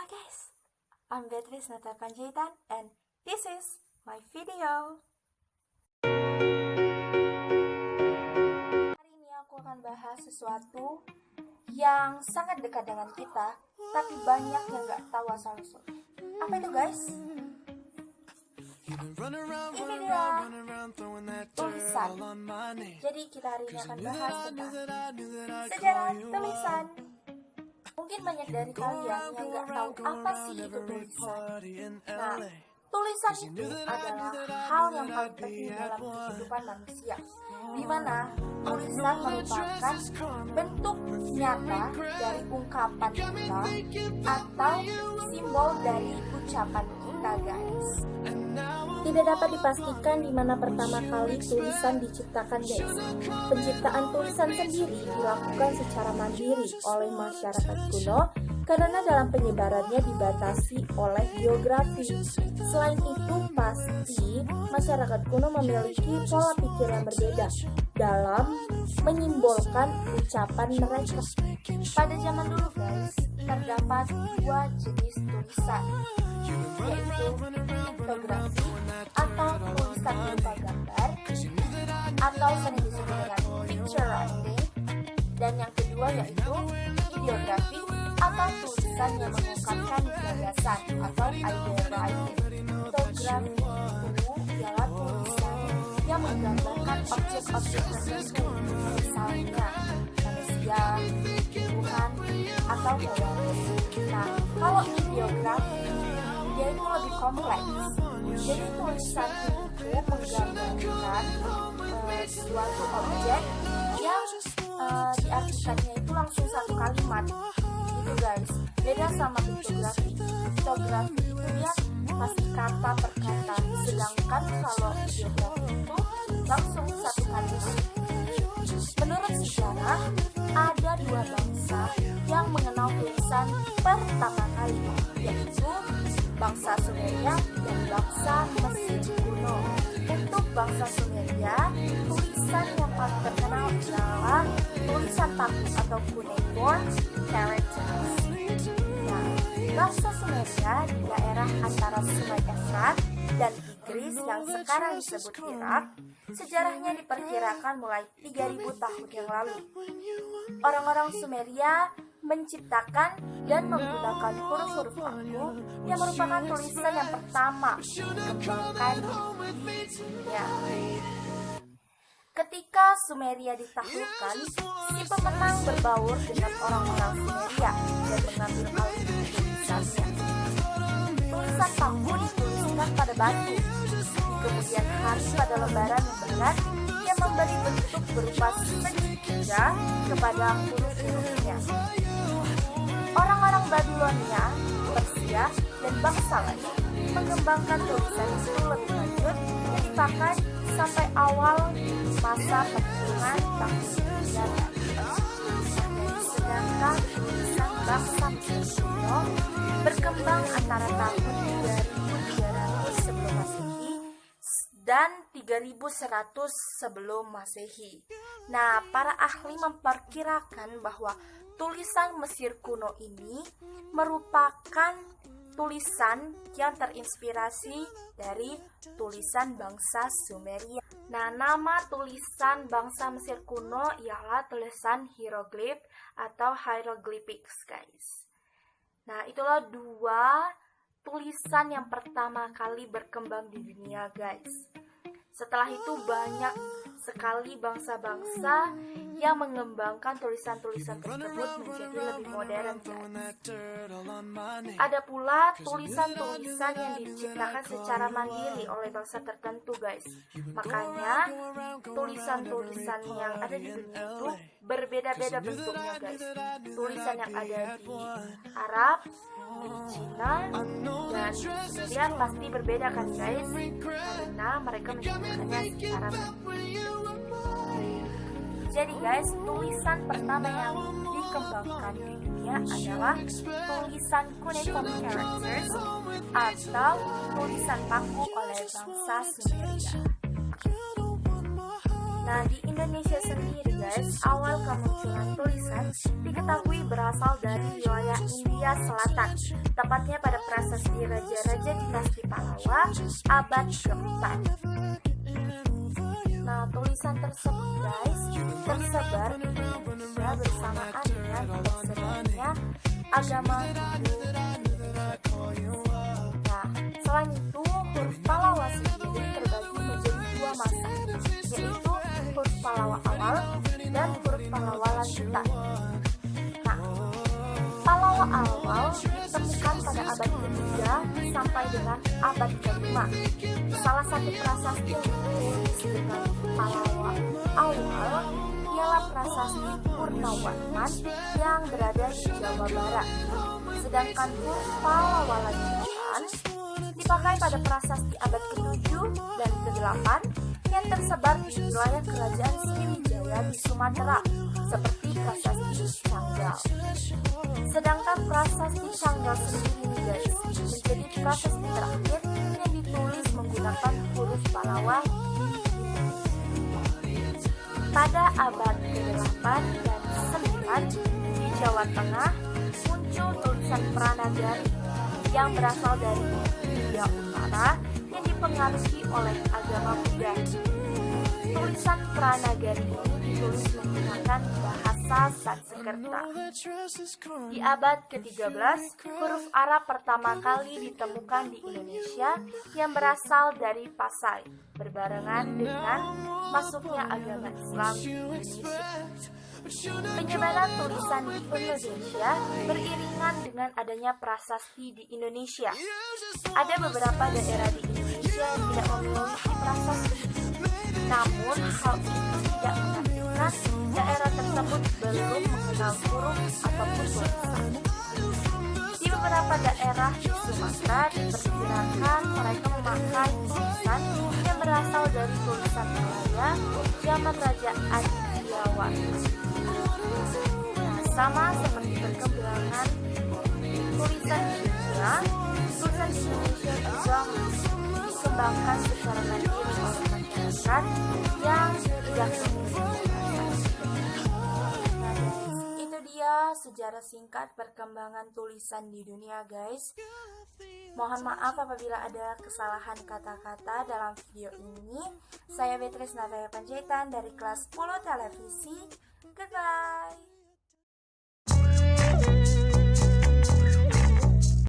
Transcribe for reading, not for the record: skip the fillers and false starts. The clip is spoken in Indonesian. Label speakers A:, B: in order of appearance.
A: Hi guys, I'm Beatrice Nata Panjaitan and this is my video. Hari ini aku akan bahas sesuatu yang sangat dekat dengan kita, tapi banyak yang gak tahu asal-usulnya. Apa itu guys? Ini dia tulisan. Jadi kita hari ini akan bahas tentang sejarah tulisan. Mungkin banyak dari kalian yang gak tahu apa sih itu tulisan. Nah, tulisan itu adalah hal yang paling penting dalam kehidupan manusia, di mana tulisan merupakan bentuk nyata dari ungkapan kita atau simbol dari ucapan kita guys. Tidak dapat dipastikan di mana pertama kali tulisan diciptakan guys. Penciptaan tulisan sendiri dilakukan secara mandiri oleh masyarakat kuno karena dalam penyebarannya dibatasi oleh geografi. Selain itu pasti masyarakat kuno memiliki pola pikir yang berbeda dalam menyimbolkan ucapan mereka. Pada zaman dulu guys, terdapat dua jenis tulisan, yaitu piktografi atau tulisan berupa gambar atau sering disebut dengan picture writing, dan yang kedua yaitu ideografi atau tulisan yang mengungkapkan gagasan atau idea writing. Piktografi itu ialah tulisan yang menggambarkan objek-objek tertentu, misalnya manusia, tumbuhan, atau hewan. Nah, kalau ideografi dia itu lebih kompleks. Jadi tulisan itu menggambarkan suatu objek yang diartikannya itu langsung satu kalimat. Itu guys, beda sama piktografi. Piktografi itu dia masih kata per kata, sedangkan kalau ideografi itu langsung satu kalimat. Menurut sejarah, ada dua bangsa yang mengenal tulisan pertama kali, yaitu bangsa Sumeria dan bangsa Mesir kuno. Untuk bangsa Sumeria, tulisan yang paling terkenal adalah tulisan paku atau cuneiform characters. Nah, bangsa Sumeria di daerah antara Sungai Efrat dan Tigris yang sekarang disebut Irak, sejarahnya diperkirakan mulai 3000 tahun yang lalu. Orang-orang Sumeria menciptakan dan menggunakan huruf-huruf paku yang merupakan tulisan yang pertama dikembangkan di dunia. Ketika Sumeria ditaklukkan, si pemenang berbaur dengan orang-orang Sumeria dan mengambil alih tulisannya. Tulisan paku dituliskan pada batu. Di kemudian hari pada lembaran yang berat, ia memberi bentuk berupa segitiga kepada huruf-hurufnya. Orang-orang Babilonia, Persia, dan bangsa lain mengembangkan tulisan itu lebih lanjut dan dipakai sampai awal masa perkembangan bangsa India. Sedangkan tulisan bangsa kuno berkembang antara tahun 3300 sebelum Masehi dan 3100 sebelum Masehi. Nah, para ahli memperkirakan bahwa tulisan Mesir kuno ini merupakan tulisan yang terinspirasi dari tulisan bangsa Sumeria. Nah, nama tulisan bangsa Mesir kuno ialah tulisan hieroglif atau hieroglyphics, guys. Nah, itulah dua tulisan yang pertama kali berkembang di dunia, guys. Setelah itu banyak sekali bangsa-bangsa yang mengembangkan tulisan-tulisan tersebut menjadi lebih modern, guys. Ada pula tulisan-tulisan yang diciptakan secara mandiri oleh bangsa tertentu, guys. Makanya tulisan-tulisan yang ada di dunia itu berbeda-beda bentuknya, guys. Tulisan yang ada di Arab, di Cina, dan Sumeria pasti berbeda kan, guys, karena mereka menciptakannya secara mandiri. Jadi guys, tulisan pertama yang dikembangkan di dunia adalah tulisan cuneiform characters atau tulisan paku oleh bangsa Sumeria. Nah, di Indonesia sendiri guys, awal kemunculan tulisan diketahui berasal dari wilayah India Selatan, tepatnya pada prasasti raja-raja dinasti Pallawa abad keempat. Nah, tulisan tersebut guys tersebar di Indonesia bersamaan dengan tersebarnya agama Hindu. Nah, selain itu huruf Pallawa sendiri terbagi menjadi dua masa, yaitu huruf Pallawa awal dan huruf Pallawa lanjutan. Nah, Pallawa awal ditemukan pada abad ketiga sampai dengan abad kelima. Salah satu prasasti yang ditulis dengan Pallawa awal ialah prasasti Purnawarman yang berada di Jawa Barat. Sedangkan huruf Pallawa lanjutan dipakai pada prasasti abad ke-7 dan ke-8 yang tersebar di wilayah kerajaan Sriwijaya di Sumatera, seperti prasasti Canggal. Sedangkan prasasti Canggal sendiri guys menjadi prasasti terakhir yang ditulis menggunakan huruf Pallawa. Pada abad ke-8 dan 9 di Jawa Tengah muncul tulisan Pranagari yang berasal dari India Utara yang dipengaruhi oleh agama Buddha. Tulisan Pranagari ini ditulis menggunakan bahasa Sanskerta. Di abad ke-13, huruf Arab pertama kali ditemukan di Indonesia yang berasal dari Pasai, berbarengan dengan masuknya agama Islam di Indonesia. Penyebaran tulisan di Indonesia beriringan dengan adanya prasasti di Indonesia. Ada beberapa daerah di Indonesia yang tidak memiliki prasasti. Namun, hal itu tidak menunjukkan daerah tersebut belum mengenal huruf ataupun tulisan. Di beberapa daerah di Sumatera diperkirakan mereka memakai tulisan yang berasal dari tulisan Malaya zaman Raja Adiyawarman. Nah, sama seperti perkembangan tulisan di India, tulisan di Indonesia juga dikembangkan secara mandiri oleh masyarakat yang tidak memiliki bahasa. Nah, itu dia sejarah singkat perkembangan tulisan di dunia guys. Mohon maaf apabila ada kesalahan kata-kata dalam video ini. Saya Beatrice Nataya Panjaitan dari kelas 10 televisi. Goodbye.